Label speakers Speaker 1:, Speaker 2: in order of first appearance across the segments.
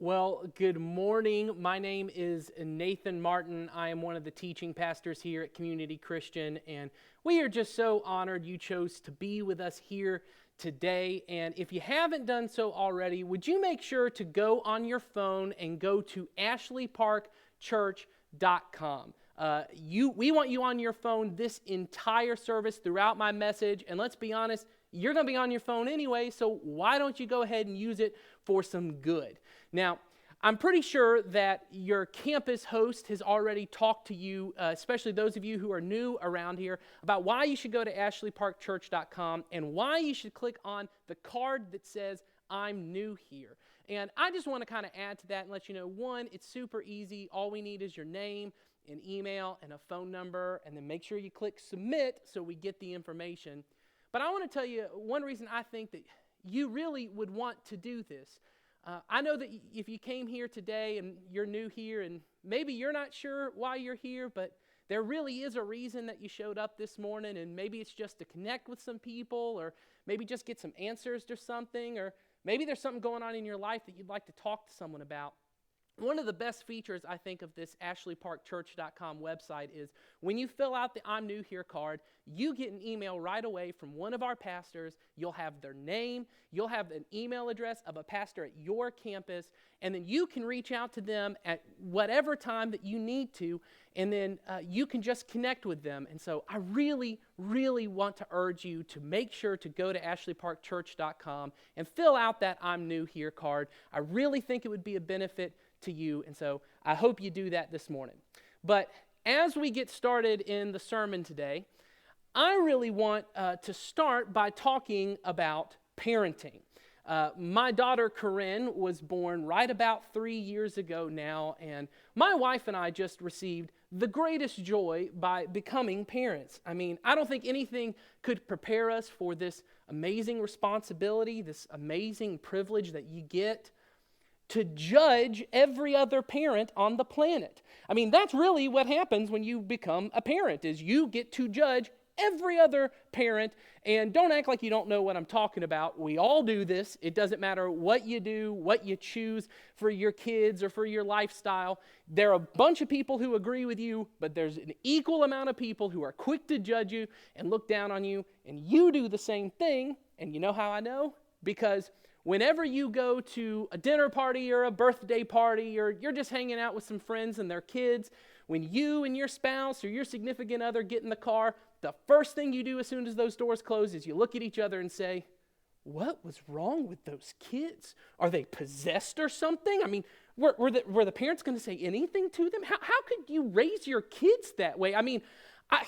Speaker 1: Well, good morning. My name is Nathan Martin. I am one of the teaching pastors here at Community Christian, and we are just so honored you chose to be with us here today. And if you haven't done so already, would you make sure to go on your phone and go to ashleyparkchurch.com. We want you on your phone this entire service throughout my message, and let's be honest, you're going to be on your phone anyway, so why don't you go ahead and use it for some good? Now, I'm pretty sure that your campus host has already talked to you, especially those of you who are new around here, about why you should go to ashleyparkchurch.com and why you should click on the card that says, I'm new here. And I just want to kind of add to that and let you know, one, it's super easy. All we need is your name, an email, and a phone number, and then make sure you click submit so we get the information. But I want to tell you one reason I think that you really would want to do this. I know that if you came here today and you're new here and maybe you're not sure why you're here, but there really is a reason that you showed up this morning, and maybe it's just to connect with some people, or maybe just get some answers to something, or maybe there's something going on in your life that you'd like to talk to someone about. One of the best features, I think, of this ashleyparkchurch.com website is when you fill out the I'm New Here card, you get an email right away from one of our pastors. You'll have their name. You'll have an email address of a pastor at your campus, and then you can reach out to them at whatever time that you need to, and then you can just connect with them. And so I really, really want to urge you to make sure to go to ashleyparkchurch.com and fill out that I'm New Here card. I really think it would be a benefit to you, and so I hope you do that this morning. But as we get started in the sermon today, I really want to start by talking about parenting. My daughter Corinne was born right about 3 years ago now, and my wife and I just received the greatest joy by becoming parents. I mean, I don't think anything could prepare us for this amazing responsibility, this amazing privilege that you get to judge every other parent on the planet. I mean, that's really what happens when you become a parent, is you get to judge every other parent. And don't act like you don't know what I'm talking about. We all do this. It doesn't matter what you do, what you choose for your kids or for your lifestyle. There are a bunch of people who agree with you, but there's an equal amount of people who are quick to judge you and look down on you, and you do the same thing. And you know how I know? Because whenever you go to a dinner party or a birthday party, or you're just hanging out with some friends and their kids, when you and your spouse or your significant other get in the car, the first thing you do as soon as those doors close is you look at each other and say, what was wrong with those kids? Are they possessed or something? I mean, were the parents going to say anything to them? How could you raise your kids that way? I mean, I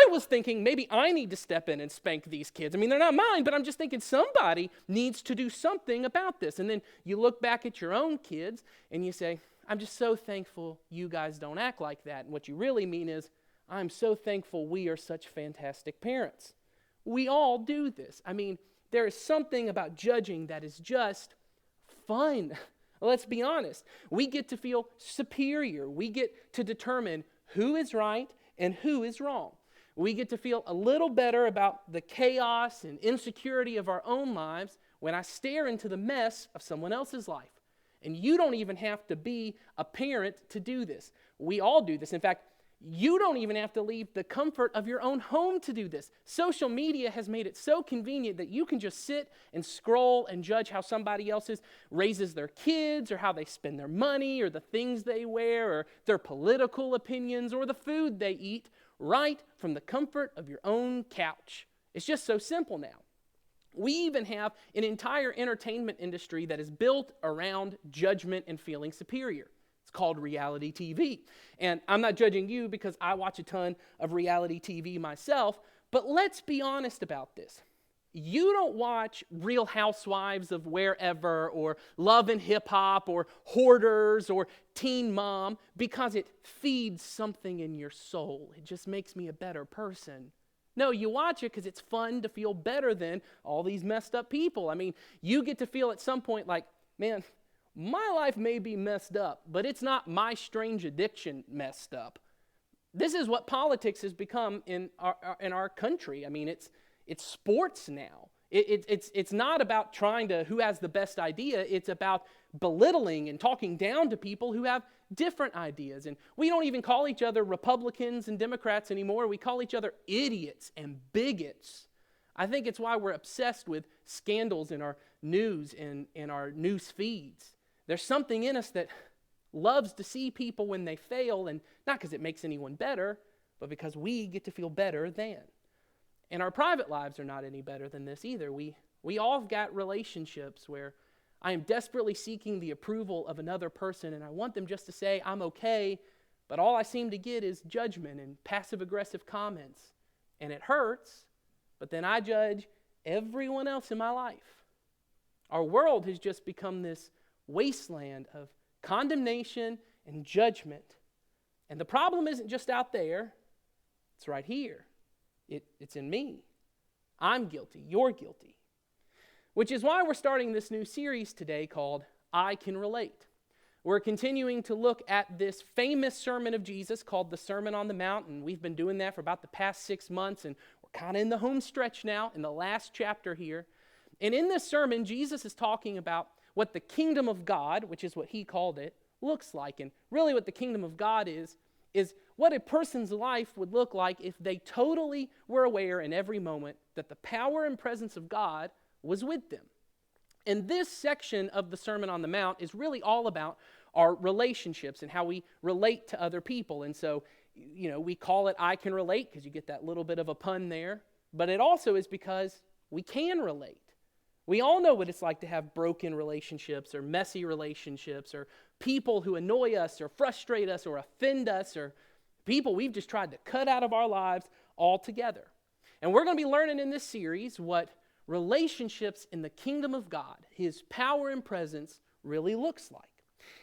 Speaker 1: was thinking maybe I need to step in and spank these kids. I mean, they're not mine, but I'm just thinking somebody needs to do something about this. And then you look back at your own kids and you say, I'm just so thankful you guys don't act like that. And what you really mean is, I'm so thankful we are such fantastic parents. We all do this. I mean, there is something about judging that is just fun. Let's be honest. We get to feel superior. We get to determine who is right and who is wrong. We get to feel a little better about the chaos and insecurity of our own lives when I stare into the mess of someone else's life. And you don't even have to be a parent to do this. We all do this. In fact, you don't even have to leave the comfort of your own home to do this. Social media has made it so convenient that you can just sit and scroll and judge how somebody else raises their kids, or how they spend their money, or the things they wear, or their political opinions, or the food they eat, right from the comfort of your own couch. It's just so simple now. We even have an entire entertainment industry that is built around judgment and feeling superior. It's called reality TV. And I'm not judging you because I watch a ton of reality TV myself, but let's be honest about this. You don't watch Real Housewives of wherever, or Love and Hip Hop, or Hoarders, or Teen Mom because it feeds something in your soul. It just makes me a better person. No, you watch it because it's fun to feel better than all these messed up people. I mean, you get to feel at some point like, man, my life may be messed up, but it's not my strange addiction messed up. This is what politics has become in our country. I mean, it's sports now. It's not about trying to who has the best idea. It's about belittling and talking down to people who have different ideas. And we don't even call each other Republicans and Democrats anymore. We call each other idiots and bigots. I think it's why we're obsessed with scandals in our news and in our news feeds. There's something in us that loves to see people when they fail, and not because it makes anyone better, but because we get to feel better than. And our private lives are not any better than this either. We all have got relationships where I am desperately seeking the approval of another person, and I want them just to say, I'm okay, but all I seem to get is judgment and passive-aggressive comments. And it hurts, but then I judge everyone else in my life. Our world has just become this wasteland of condemnation and judgment. And the problem isn't just out there, it's right here. It's in me. I'm guilty. You're guilty. Which is why we're starting this new series today called I Can Relate. We're continuing to look at this famous sermon of Jesus called the Sermon on the Mount, and we've been doing that for about the past 6 months, and we're kind of in the home stretch now, in the last chapter here. And in this sermon, Jesus is talking about what the kingdom of God, which is what he called it, looks like. And really what the kingdom of God is what a person's life would look like if they totally were aware in every moment that the power and presence of God was with them. And this section of the Sermon on the Mount is really all about our relationships and how we relate to other people. And so, we call it I Can Relate because you get that little bit of a pun there. But it also is because we can relate. We all know what it's like to have broken relationships or messy relationships or people who annoy us or frustrate us or offend us or people we've just tried to cut out of our lives altogether. And we're going to be learning in this series what relationships in the kingdom of God, his power and presence, really looks like.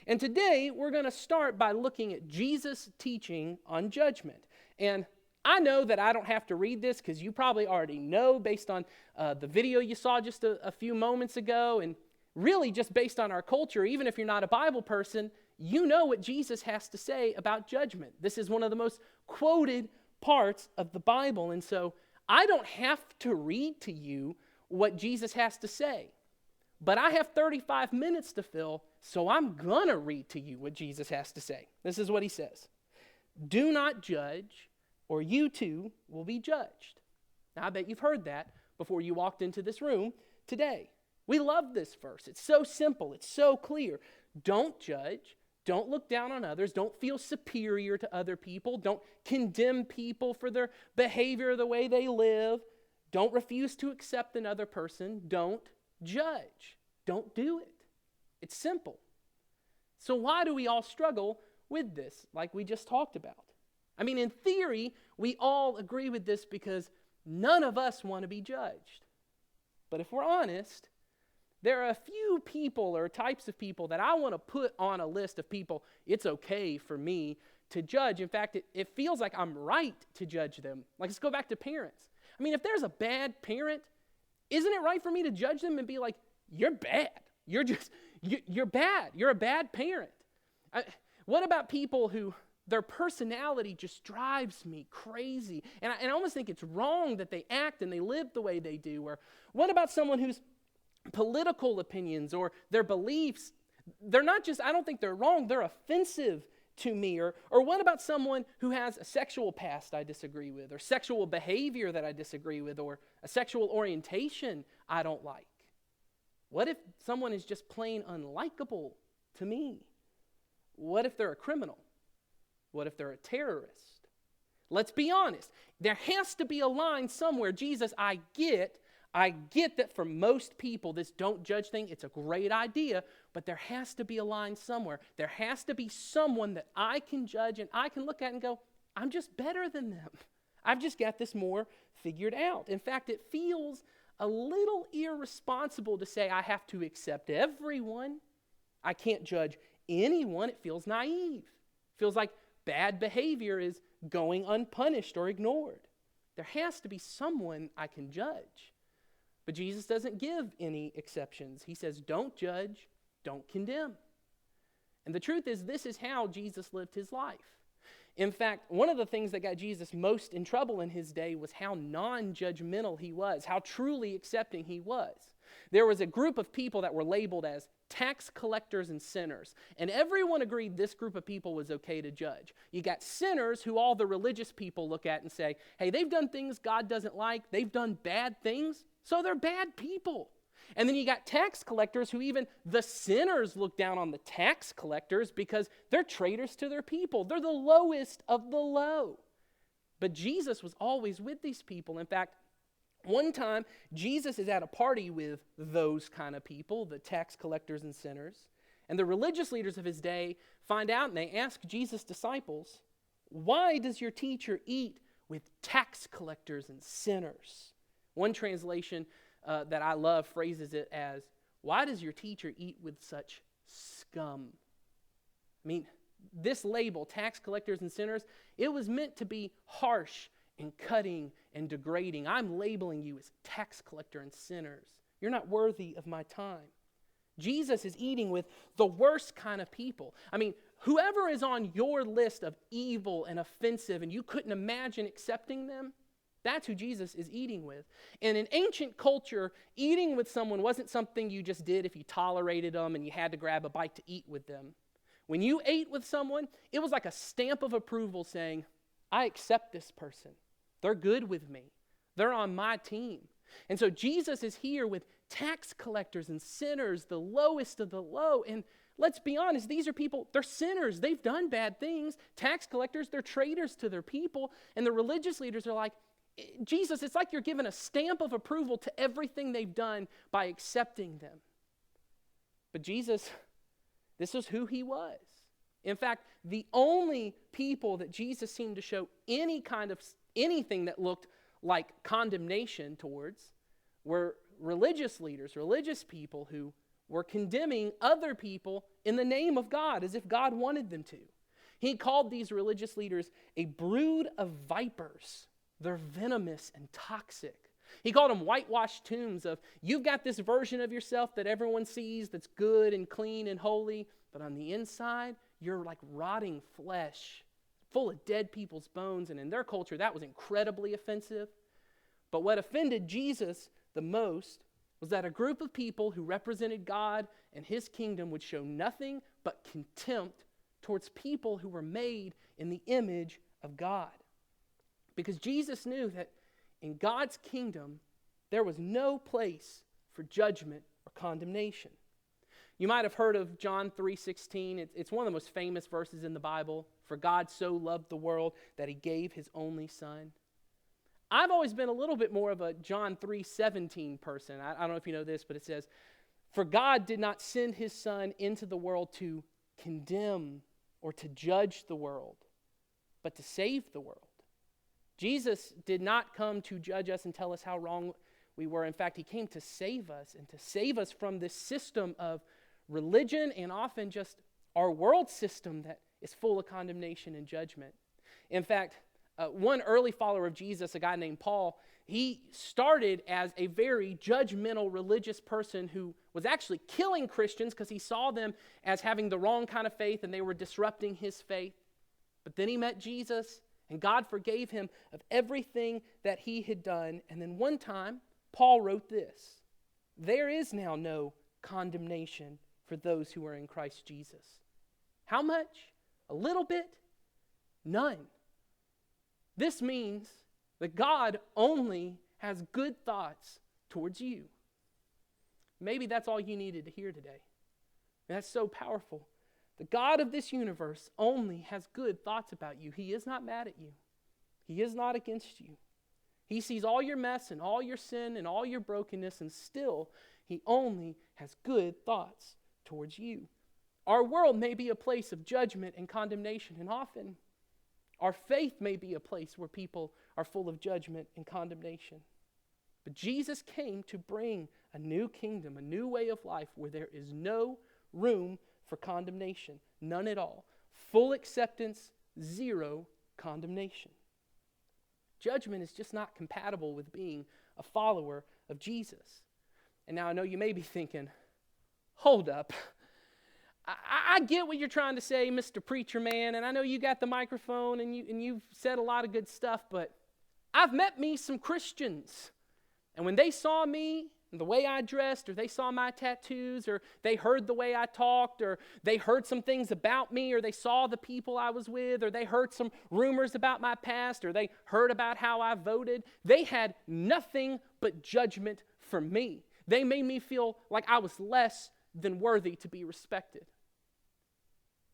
Speaker 1: And today we're going to start by looking at Jesus' teaching on judgment. And I know that I don't have to read this because you probably already know based on the video you saw just a few moments ago, and really just based on our culture, even if you're not a Bible person, you know what Jesus has to say about judgment. This is one of the most quoted parts of the Bible, and so I don't have to read to you what Jesus has to say, but I have 35 minutes to fill, so I'm going to read to you what Jesus has to say. This is what he says. Do not judge, or you too will be judged. Now, I bet you've heard that before you walked into this room today. We love this verse. It's so simple. It's so clear. Don't judge. Don't look down on others. Don't feel superior to other people. Don't condemn people for their behavior, the way they live. Don't refuse to accept another person. Don't judge. Don't do it. It's simple. So why do we all struggle with this, like we just talked about? I mean, in theory, we all agree with this because none of us want to be judged. But if we're honest, there are a few people or types of people that I want to put on a list of people it's okay for me to judge. In fact, it feels like I'm right to judge them. Like, let's go back to parents. I mean, if there's a bad parent, isn't it right for me to judge them and be like, you're bad. You're bad. You're a bad parent. What about people who their personality just drives me crazy? And I almost think it's wrong that they act and they live the way they do. Or what about someone whose political opinions or their beliefs, they're not just, I don't think they're wrong, they're offensive to me. Or what about someone who has a sexual past I disagree with, or sexual behavior that I disagree with, or a sexual orientation I don't like? What if someone is just plain unlikable to me? What if they're a criminal? What if they're a terrorist? Let's be honest. There has to be a line somewhere. Jesus, I get that for most people, this don't judge thing, it's a great idea, but there has to be a line somewhere. There has to be someone that I can judge and I can look at and go, I'm just better than them. I've just got this more figured out. In fact, it feels a little irresponsible to say I have to accept everyone. I can't judge anyone. It feels naive. It feels like bad behavior is going unpunished or ignored. There has to be someone I can judge. But Jesus doesn't give any exceptions. He says, don't judge, don't condemn. And the truth is, this is how Jesus lived his life. In fact, one of the things that got Jesus most in trouble in his day was how non-judgmental he was, how truly accepting he was. There was a group of people that were labeled as tax collectors and sinners, and everyone agreed this group of people was okay to judge. You got sinners who all the religious people look at and say, hey, they've done things God doesn't like, they've done bad things, so they're bad people. And then you got tax collectors who even the sinners look down on the tax collectors because they're traitors to their people. They're the lowest of the low. But Jesus was always with these people. In fact, one time, Jesus is at a party with those kind of people, the tax collectors and sinners. And the religious leaders of his day find out and they ask Jesus' disciples, why does your teacher eat with tax collectors and sinners? One translation that I love phrases it as, why does your teacher eat with such scum? I mean, this label, tax collectors and sinners, it was meant to be harsh and cutting and degrading. I'm labeling you as tax collector and sinners. You're not worthy of my time. Jesus is eating with the worst kind of people. I mean, whoever is on your list of evil and offensive and you couldn't imagine accepting them, that's who Jesus is eating with. And in ancient culture, eating with someone wasn't something you just did if you tolerated them and you had to grab a bite to eat with them. When you ate with someone, it was like a stamp of approval saying, I accept this person. They're good with me. They're on my team. And so Jesus is here with tax collectors and sinners, the lowest of the low. And let's be honest, these are people, they're sinners. They've done bad things. Tax collectors, they're traitors to their people. And the religious leaders are like, Jesus, it's like you're giving a stamp of approval to everything they've done by accepting them. But Jesus, this is who he was. In fact, the only people that Jesus seemed to show anything that looked like condemnation towards were religious leaders, religious people who were condemning other people in the name of God as if God wanted them to. He called these religious leaders a brood of vipers. They're venomous and toxic. He called them whitewashed tombs of, you've got this version of yourself that everyone sees that's good and clean and holy, but on the inside, you're like rotting flesh, full of dead people's bones. And in their culture, that was incredibly offensive. But what offended Jesus the most was that a group of people who represented God and his kingdom would show nothing but contempt towards people who were made in the image of God. Because Jesus knew that in God's kingdom, there was no place for judgment or condemnation. You might have heard of John 3:16. It's one of the most famous verses in the Bible. For God so loved the world that he gave his only son. I've always been a little bit more of a John 3:17 person. I don't know if you know this, but it says, for God did not send his son into the world to condemn or to judge the world, but to save the world. Jesus did not come to judge us and tell us how wrong we were. In fact, he came to save us and to save us from this system of religion and often just our world system that is full of condemnation and judgment. In fact, one early follower of Jesus, a guy named Paul, he started as a very judgmental religious person who was actually killing Christians because he saw them as having the wrong kind of faith and they were disrupting his faith. But then he met Jesus and God forgave him of everything that he had done. And then one time, Paul wrote this, there is now no condemnation for those who are in Christ Jesus. How much? A little bit? None. This means that God only has good thoughts towards you. Maybe that's all you needed to hear today. That's so powerful. The God of this universe only has good thoughts about you. He is not mad at you. He is not against you. He sees all your mess and all your sin and all your brokenness, and still, he only has good thoughts towards you. Our world may be a place of judgment and condemnation, and often our faith may be a place where people are full of judgment and condemnation. But Jesus came to bring a new kingdom, a new way of life where there is no room for condemnation, none at all. Full acceptance, zero condemnation. Judgment is just not compatible with being a follower of Jesus. And now I know you may be thinking, hold up, I get what you're trying to say, Mr. Preacher Man, and I know you got the microphone and you've said a lot of good stuff, but I've met me some Christians, and when they saw me and the way I dressed, or they saw my tattoos, or they heard the way I talked, or they heard some things about me, or they saw the people I was with, or they heard some rumors about my past, or they heard about how I voted, they had nothing but judgment for me. They made me feel like I was less than worthy to be respected.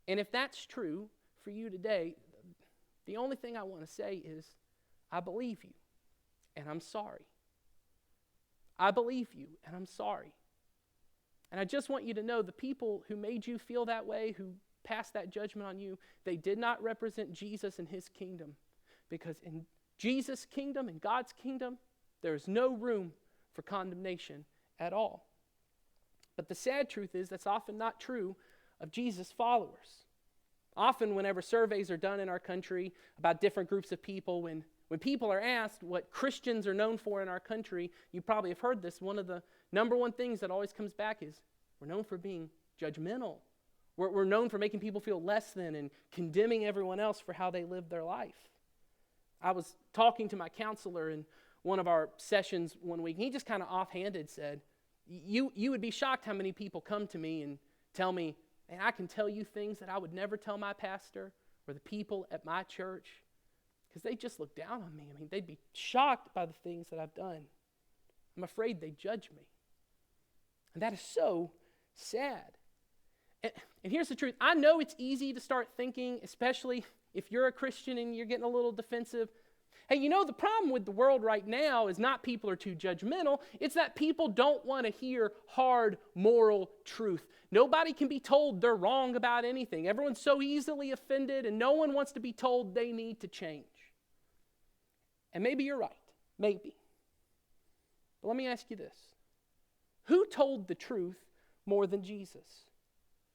Speaker 1: And if that's true for you today, the only thing I want to say is, I believe you, and I'm sorry. I believe you, and I'm sorry. And I just want you to know the people who made you feel that way, who passed that judgment on you, they did not represent Jesus and his kingdom. Because in Jesus' kingdom, in God's kingdom, there is no room for condemnation at all. But the sad truth is that's often not true of Jesus' followers. Often whenever surveys are done in our country about different groups of people, when people are asked what Christians are known for in our country, you probably have heard this, one of the number one things that always comes back is we're known for being judgmental. We're known for making people feel less than and condemning everyone else for how they live their life. I was talking to my counselor in one of our sessions one week, and he just kind of offhanded said, you would be shocked how many people come to me and tell me, and I can tell you things that I would never tell my pastor or the people at my church, because they just look down on me. I mean, they'd be shocked by the things that I've done. I'm afraid they judge me. And that is so sad. And here's the truth. I know it's easy to start thinking, especially if you're a Christian and you're getting a little defensive. Hey, you know, the problem with the world right now is not people are too judgmental. It's that people don't want to hear hard moral truth. Nobody can be told they're wrong about anything. Everyone's so easily offended, and no one wants to be told they need to change. And maybe you're right. Maybe. But let me ask you this. Who told the truth more than Jesus?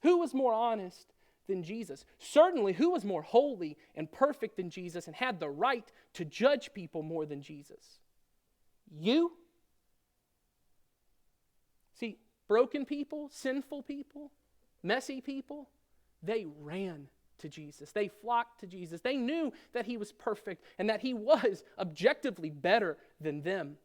Speaker 1: Who was more honest than Jesus? Certainly, who was more holy and perfect than Jesus and had the right to judge people more than Jesus? You? See, broken people, sinful people, messy people, they ran to Jesus. They flocked to Jesus. They knew that he was perfect and that he was objectively better than them.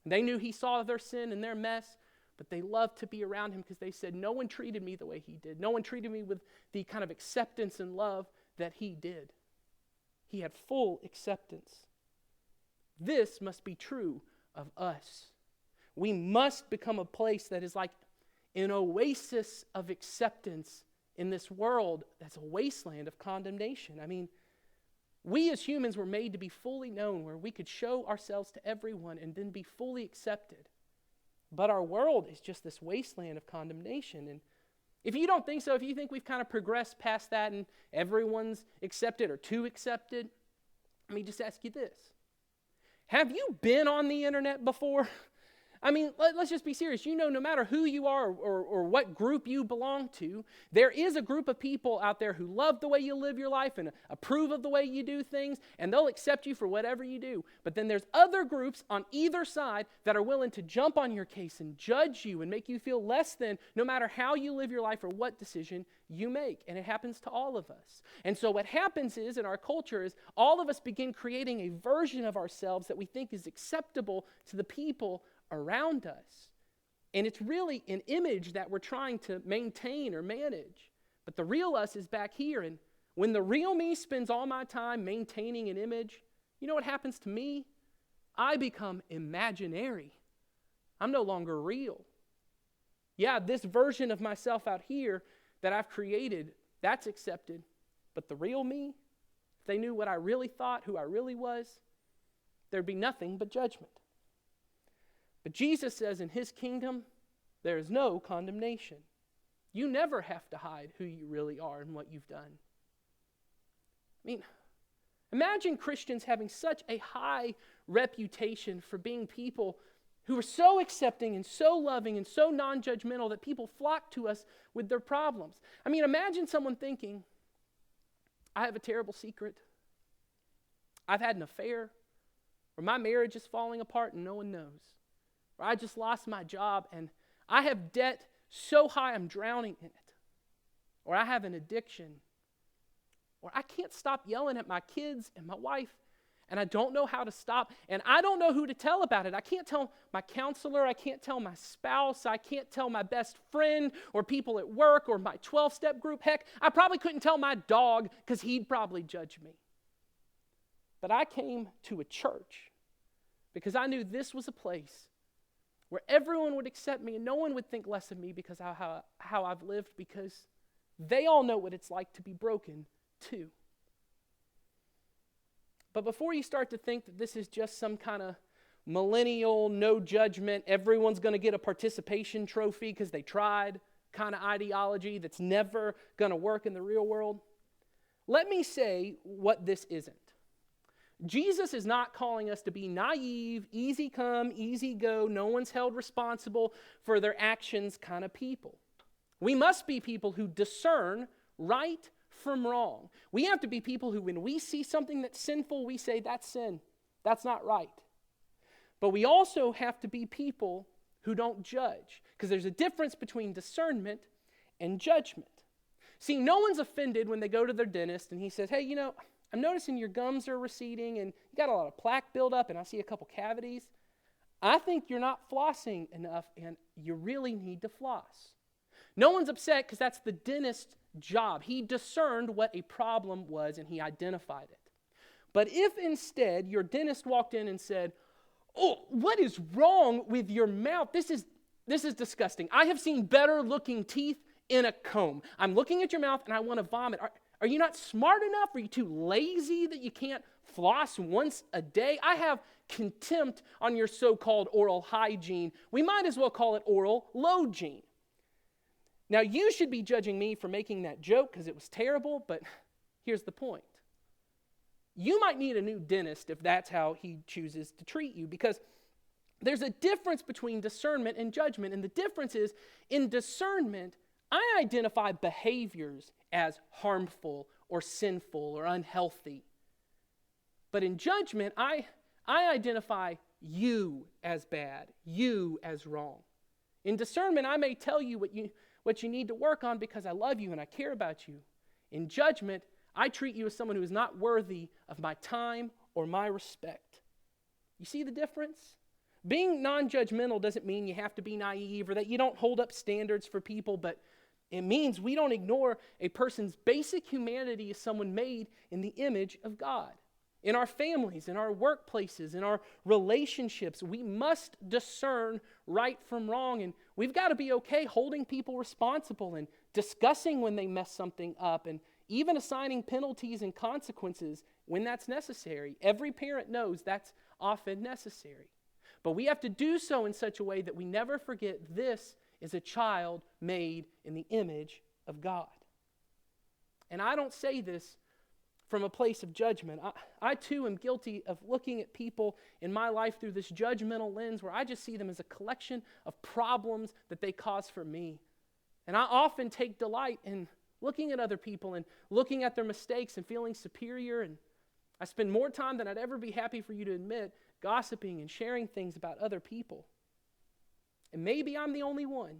Speaker 1: They knew he saw their sin and their mess, but they loved to be around him because they said, no one treated me the way he did. No one treated me with the kind of acceptance and love that he did. He had full acceptance. This must be true of us. We must become a place that is like an oasis of acceptance in this world that's a wasteland of condemnation. I mean, we as humans were made to be fully known, where we could show ourselves to everyone and then be fully accepted. But our world is just this wasteland of condemnation. And if you don't think so, if you think we've kind of progressed past that and everyone's accepted or too accepted, let me just ask you this. Have you been on the internet before? I mean, let's just be serious. You know, no matter who you are or what group you belong to, there is a group of people out there who love the way you live your life and approve of the way you do things, and they'll accept you for whatever you do. But then there's other groups on either side that are willing to jump on your case and judge you and make you feel less than, no matter how you live your life or what decision you make. And it happens to all of us. And so what happens is, in our culture, is all of us begin creating a version of ourselves that we think is acceptable to the people around us. And it's really an image that we're trying to maintain or manage. But the real us is back here. And when the real me spends all my time maintaining an image, you know what happens to me? I become imaginary. I'm no longer real. Yeah, this version of myself out here that I've created, that's accepted. But the real me, if they knew what I really thought, who I really was, there'd be nothing but judgment. But Jesus says in his kingdom, there is no condemnation. You never have to hide who you really are and what you've done. I mean, imagine Christians having such a high reputation for being people who are so accepting and so loving and so non-judgmental that people flock to us with their problems. I mean, imagine someone thinking, I have a terrible secret. I've had an affair. Or my marriage is falling apart and no one knows. Or I just lost my job and I have debt so high I'm drowning in it. or I have an addiction, or I can't stop yelling at my kids and my wife, and I don't know how to stop, and I don't know who to tell about it. I can't tell my counselor, I can't tell my spouse, I can't tell my best friend or people at work or my 12-step group. Heck, I probably couldn't tell my dog because he'd probably judge me. But I came to a church because I knew this was a place where everyone would accept me and no one would think less of me because of how I've lived, because they all know what it's like to be broken too. But before you start to think that this is just some kind of millennial, no judgment, everyone's going to get a participation trophy because they tried kind of ideology that's never going to work in the real world, let me say what this isn't. Jesus is not calling us to be naive, easy come, easy go, no one's held responsible for their actions kind of people. We must be people who discern right from wrong. We have to be people who, when we see something that's sinful, we say, that's sin. That's not right. But we also have to be people who don't judge, because there's a difference between discernment and judgment. See, no one's offended when they go to their dentist and he says, hey, I'm noticing your gums are receding and you got a lot of plaque buildup and I see a couple cavities. I think you're not flossing enough and you really need to floss. No one's upset because that's the dentist's job. He discerned what a problem was and he identified it. But if instead your dentist walked in and said, oh, what is wrong with your mouth? This is disgusting. I have seen better looking teeth in a comb. I'm looking at your mouth and I want to vomit. Are you not smart enough? Are you too lazy that you can't floss once a day? I have contempt on your so-called oral hygiene. We might as well call it oral low-gene. Now, you should be judging me for making that joke because it was terrible, but here's the point. You might need a new dentist if that's how he chooses to treat you, because there's a difference between discernment and judgment, and the difference is, in discernment, I identify behaviors as harmful or sinful or unhealthy. But in judgment, I identify you as bad, you as wrong. In discernment, I may tell you what you need to work on because I love you and I care about you. In judgment, I treat you as someone who is not worthy of my time or my respect. You see the difference? Being non-judgmental doesn't mean you have to be naive or that you don't hold up standards for people, but it means we don't ignore a person's basic humanity as someone made in the image of God. In our families, in our workplaces, in our relationships, we must discern right from wrong, and we've got to be okay holding people responsible and discussing when they mess something up and even assigning penalties and consequences when that's necessary. Every parent knows that's often necessary. But we have to do so in such a way that we never forget this is a child made in the image of God. And I don't say this from a place of judgment. I too am guilty of looking at people in my life through this judgmental lens where I just see them as a collection of problems that they cause for me. And I often take delight in looking at other people and looking at their mistakes and feeling superior. And I spend more time than I'd ever be happy for you to admit gossiping and sharing things about other people. And maybe I'm the only one.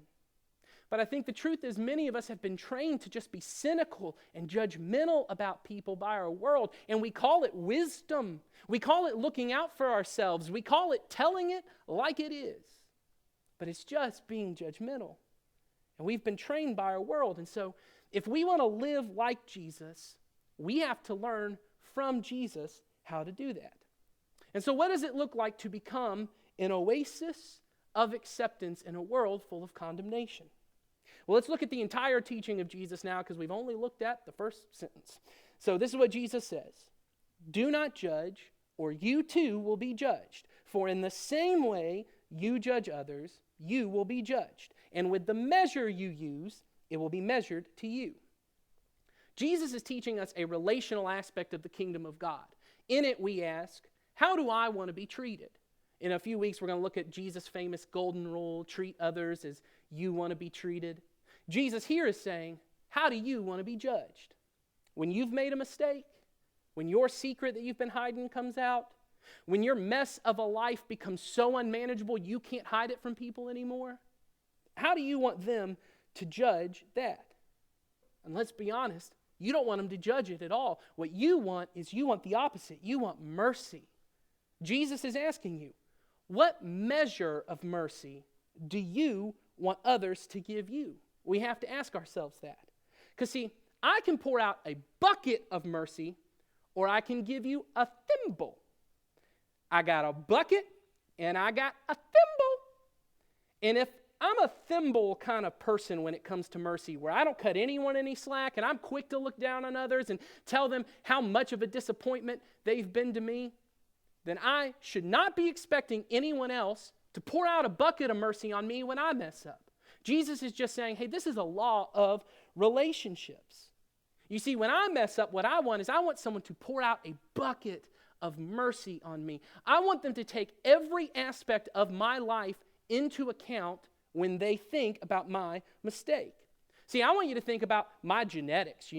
Speaker 1: But I think the truth is many of us have been trained to just be cynical and judgmental about people by our world. And we call it wisdom. We call it looking out for ourselves. We call it telling it like it is. But it's just being judgmental. And we've been trained by our world. And so if we want to live like Jesus, we have to learn from Jesus how to do that. And so what does it look like to become an oasis of acceptance in a world full of condemnation? Well, let's look at the entire teaching of Jesus now because we've only looked at the first sentence. So this is what Jesus says. Do not judge, or you too will be judged. For in the same way you judge others, you will be judged. And with the measure you use, it will be measured to you. Jesus is teaching us a relational aspect of the kingdom of God. In it we ask, how do I want to be treated? In a few weeks, we're going to look at Jesus' famous golden rule, treat others as you want to be treated. Jesus here is saying, how do you want to be judged? When you've made a mistake, when your secret that you've been hiding comes out, when your mess of a life becomes so unmanageable you can't hide it from people anymore, how do you want them to judge that? And let's be honest, you don't want them to judge it at all. What you want is you want the opposite. You want mercy. Jesus is asking you, what measure of mercy do you want others to give you? We have to ask ourselves that. Because see, I can pour out a bucket of mercy, or I can give you a thimble. I got a bucket and I got a thimble. And if I'm a thimble kind of person when it comes to mercy, where I don't cut anyone any slack and I'm quick to look down on others and tell them how much of a disappointment they've been to me, then I should not be expecting anyone else to pour out a bucket of mercy on me when I mess up. Jesus is just saying, hey, this is a law of relationships. You see, when I mess up, what I want is I want someone to pour out a bucket of mercy on me. I want them to take every aspect of my life into account when they think about my mistake. See, I want you to think about my genetics,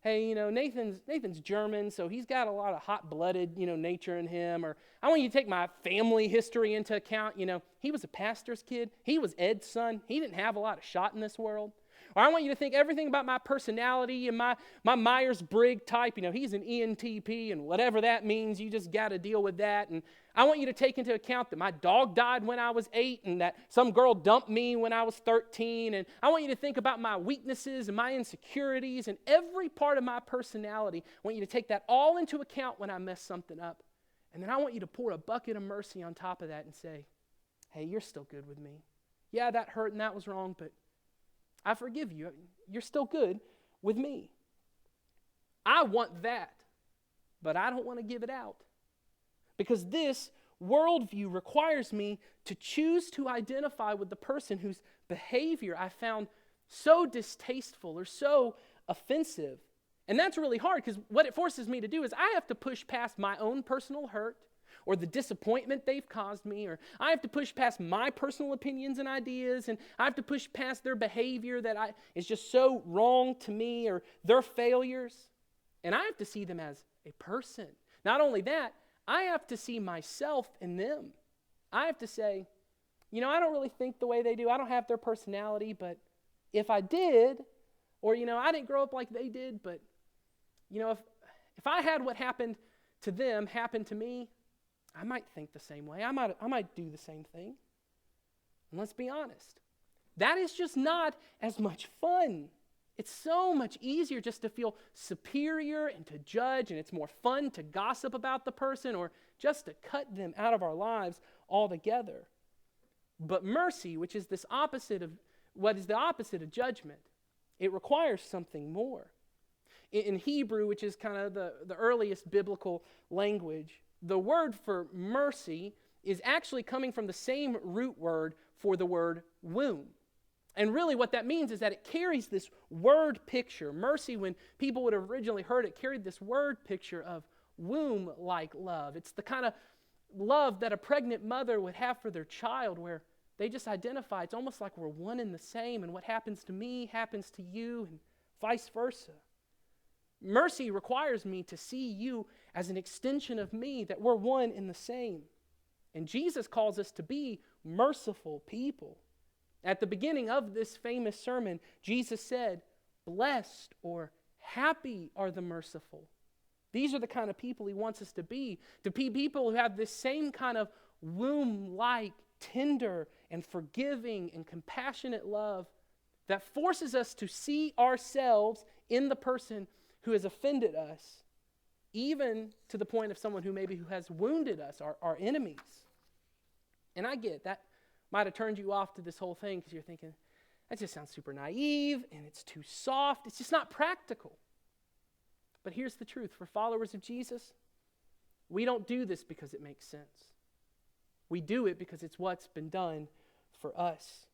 Speaker 1: Hey, Nathan's German, so he's got a lot of hot-blooded, nature in him. Or I want you to take my family history into account. He was a pastor's kid. He was Ed's son. He didn't have a lot of shot in this world. Or I want you to think everything about my personality and my Myers-Briggs type. He's an ENTP, and whatever that means, you just got to deal with that. And I want you to take into account that my dog died when I was 8 and that some girl dumped me when I was 13. And I want you to think about my weaknesses and my insecurities and every part of my personality. I want you to take that all into account when I mess something up. And then I want you to pour a bucket of mercy on top of that and say, hey, you're still good with me. Yeah, that hurt and that was wrong, but I forgive you. You're still good with me. I want that, but I don't want to give it out. Because this worldview requires me to choose to identify with the person whose behavior I found so distasteful or so offensive. And that's really hard because what it forces me to do is I have to push past my own personal hurt or the disappointment they've caused me, or I have to push past my personal opinions and ideas, and I have to push past their behavior that is just so wrong to me, or their failures, and I have to see them as a person. Not only that, I have to see myself in them. I have to say, I don't really think the way they do. I don't have their personality, but if I did, or, I didn't grow up like they did, but, if I had what happened to them happen to me, I might think the same way. I might do the same thing. And let's be honest, that is just not as much fun. It's so much easier just to feel superior and to judge, and it's more fun to gossip about the person or just to cut them out of our lives altogether. But mercy, which is the opposite of judgment, it requires something more. In Hebrew, which is kind of the earliest biblical language, the word for mercy is actually coming from the same root word for the word womb. And really what that means is that it carries this word picture. Mercy, when people would have originally heard it, carried this word picture of womb-like love. It's the kind of love that a pregnant mother would have for their child, where they just identify. It's almost like we're one and the same, and what happens to me happens to you, and vice versa. Mercy requires me to see you as an extension of me, that we're one and the same. And Jesus calls us to be merciful people. At the beginning of this famous sermon, Jesus said, blessed or happy are the merciful. These are the kind of people he wants us to be people who have this same kind of womb-like, tender and forgiving and compassionate love that forces us to see ourselves in the person who has offended us, even to the point of someone who has wounded us, our enemies. And I get that might have turned you off to this whole thing because you're thinking, that just sounds super naive and it's too soft. It's just not practical. But here's the truth. For followers of Jesus, we don't do this because it makes sense. We do it because it's what's been done for us.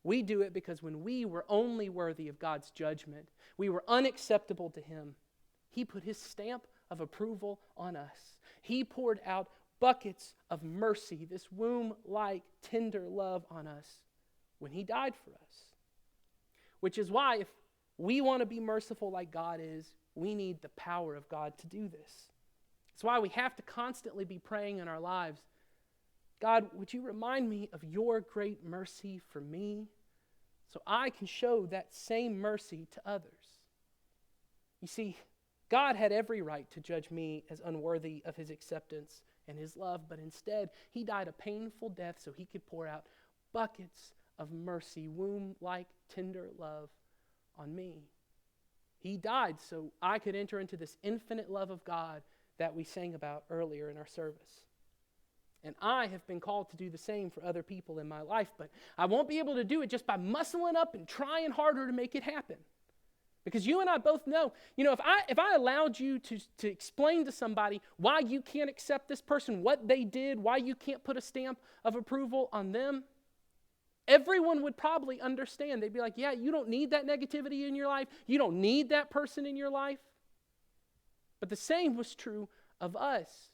Speaker 1: We do it because when we were only worthy of God's judgment, we were unacceptable to Him, He put His stamp of approval on us. He poured out buckets of mercy, this womb-like tender love on us when He died for us. Which is why if we want to be merciful like God is, we need the power of God to do this. That's why we have to constantly be praying in our lives, God, would you remind me of your great mercy for me so I can show that same mercy to others? You see, God had every right to judge me as unworthy of his acceptance and his love, but instead, he died a painful death so he could pour out buckets of mercy, womb-like tender love on me. He died so I could enter into this infinite love of God that we sang about earlier in our service. And I have been called to do the same for other people in my life, but I won't be able to do it just by muscling up and trying harder to make it happen. Because you and I both know, if I allowed you to explain to somebody why you can't accept this person, what they did, why you can't put a stamp of approval on them, everyone would probably understand. They'd be like, yeah, you don't need that negativity in your life. You don't need that person in your life. But the same was true of us.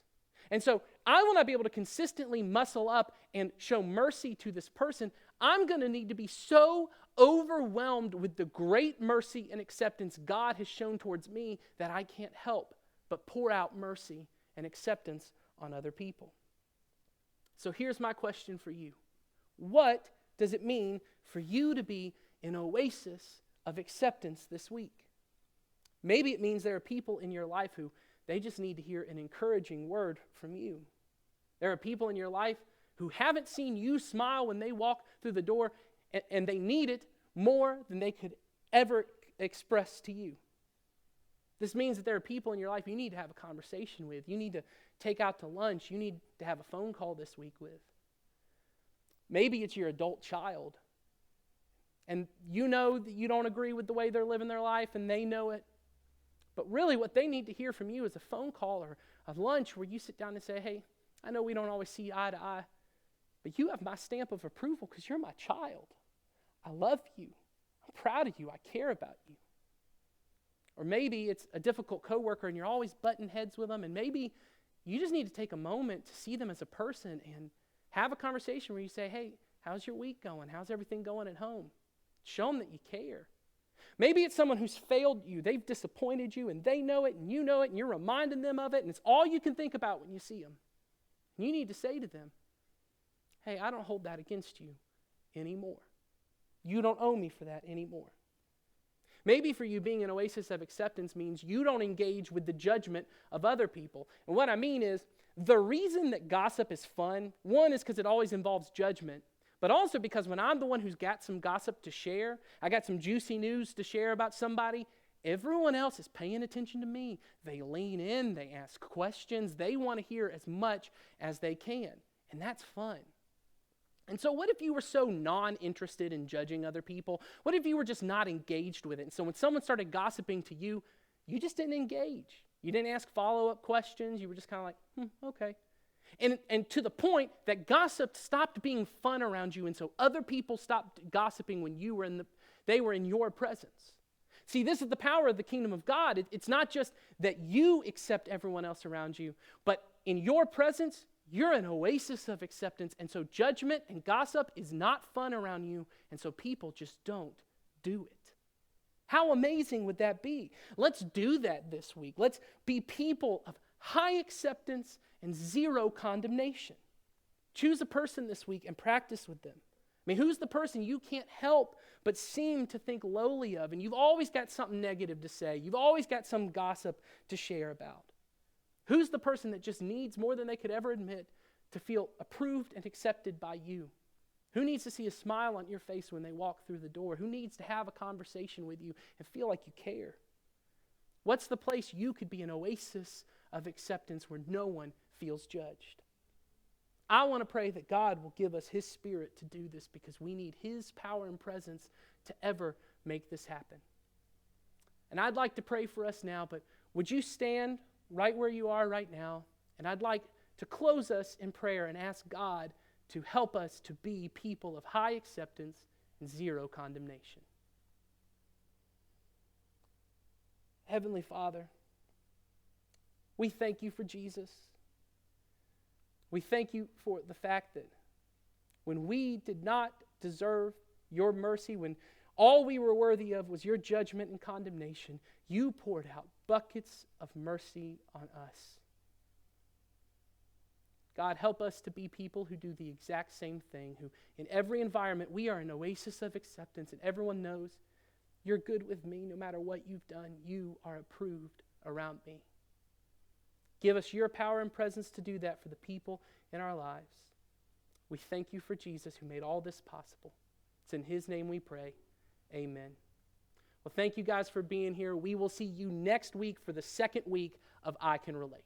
Speaker 1: And so I will not be able to consistently muscle up and show mercy to this person. I'm going to need to be so overwhelmed with the great mercy and acceptance God has shown towards me that I can't help but pour out mercy and acceptance on other people. So here's my question for you. What does it mean for you to be an oasis of acceptance this week? Maybe it means there are people in your life who they just need to hear an encouraging word from you. There are people in your life who haven't seen you smile when they walk through the door, and they need it more than they could ever express to you. This means that there are people in your life you need to have a conversation with. You need to take out to lunch. You need to have a phone call this week with. Maybe it's your adult child, and you know that you don't agree with the way they're living their life, and they know it. But really what they need to hear from you is a phone call or a lunch where you sit down and say, hey, I know we don't always see eye to eye, but you have my stamp of approval because you're my child. I love you. I'm proud of you. I care about you. Or maybe it's a difficult coworker and you're always butting heads with them, and maybe you just need to take a moment to see them as a person and have a conversation where you say, hey, how's your week going? How's everything going at home? Show them that you care. Maybe it's someone who's failed you. They've disappointed you, and they know it, and you know it, and you're reminding them of it, and it's all you can think about when you see them. And you need to say to them, hey, I don't hold that against you anymore. You don't owe me for that anymore. Maybe for you, being an oasis of acceptance means you don't engage with the judgment of other people. And what I mean is, the reason that gossip is fun, one is because it always involves judgment, but also because when I'm the one who's got some gossip to share, I got some juicy news to share about somebody, everyone else is paying attention to me. They lean in, they ask questions, they want to hear as much as they can, and that's fun. And so what if you were so non-interested in judging other people? What if you were just not engaged with it? And so when someone started gossiping to you, you just didn't engage. You didn't ask follow-up questions. You were just kind of like, okay. And to the point that gossip stopped being fun around you, and so other people stopped gossiping when they were in your presence. See, this is the power of the kingdom of God. It's not just that you accept everyone else around you, but in your presence, you're an oasis of acceptance, and so judgment and gossip is not fun around you, and so people just don't do it. How amazing would that be? Let's do that this week. Let's be people of high acceptance and zero condemnation. Choose a person this week and practice with them. I mean, who's the person you can't help but seem to think lowly of, and you've always got something negative to say. You've always got some gossip to share about. Who's the person that just needs more than they could ever admit to feel approved and accepted by you? Who needs to see a smile on your face when they walk through the door? Who needs to have a conversation with you and feel like you care? What's the place you could be an oasis of acceptance where no one feels judged? I want to pray that God will give us His Spirit to do this, because we need His power and presence to ever make this happen. And I'd like to pray for us now, but would you stand right where you are right now? And I'd like to close us in prayer and ask God to help us to be people of high acceptance and zero condemnation. Heavenly Father, we thank you for Jesus. We thank you for the fact that when we did not deserve your mercy, when all we were worthy of was your judgment and condemnation, you poured out buckets of mercy on us. God, help us to be people who do the exact same thing, who in every environment we are an oasis of acceptance, and everyone knows You're good with me no matter what you've done. You are approved around me. Give us your power and presence to do that for the people in our lives. We thank you for Jesus who made all this possible. It's in his name we pray. Amen. Well, thank you guys for being here. We will see you next week for the second week of I Can Relate.